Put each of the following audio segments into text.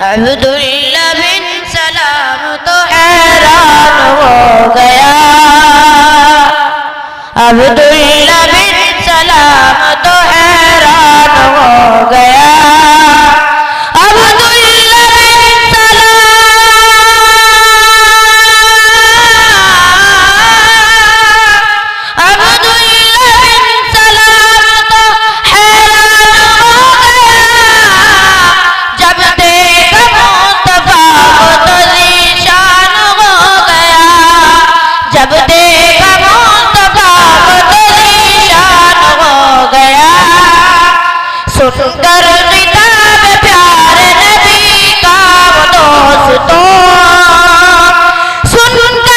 अब्दुल्ला बिन सलाम तो हैरान हो गया। अब्दुल्ला बिन सलाम तो हैरान हो गया। अब्दुल्ला बिन सलाम तो हैरान हो गया। जब देखा मुस्तफा को तो ज़ीशान हो गया। जब देखा मुस्तफा को तो ज़ीशान हो गया। सुनकर खिताब प्यारे नबी का वो दोस्तों, सुनकर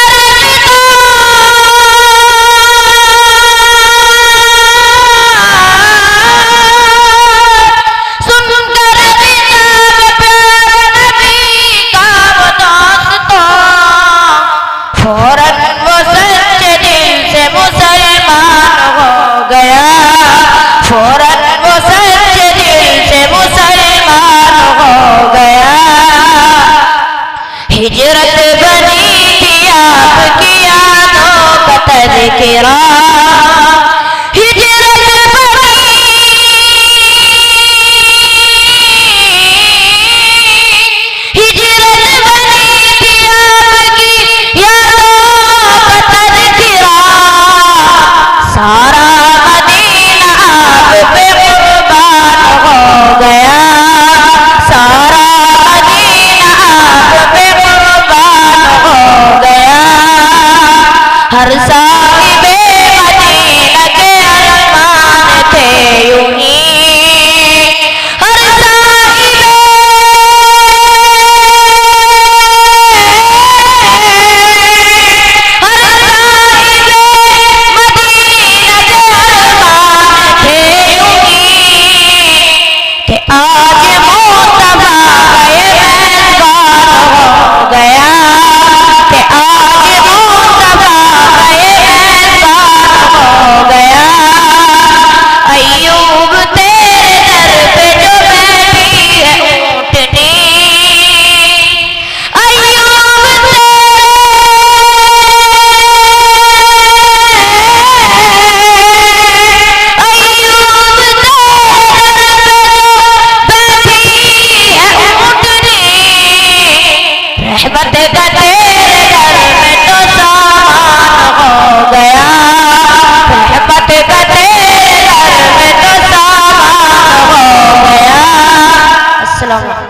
फौरन वो सच्चे दिल से मुसलमान हो गया। फौरन वो सच्चे दिल से मुसलमान हो गया। हिजरत बनी थी आपकी यादों का तज़किरा। सारा मदीना आप पे कुर्बान हो गया। सारा मदीना आप पे कुर्बान हो गया। हर साहिबे मदीना के अरमान थे यूं ही। हर साहिबे आज मुस्तफा ये मेहरबान हो गया। कि आज मुस्तफा ये मेहरबान हो गया। अय्यूब तेरे दर पे जो बैठी है ऊँटनी। अय्यूब रहमत का तेरे दर में तो सामान हो गया। रहमत का तेरे दर में तो सामान हो गया। अस्सलाम वालेकुम।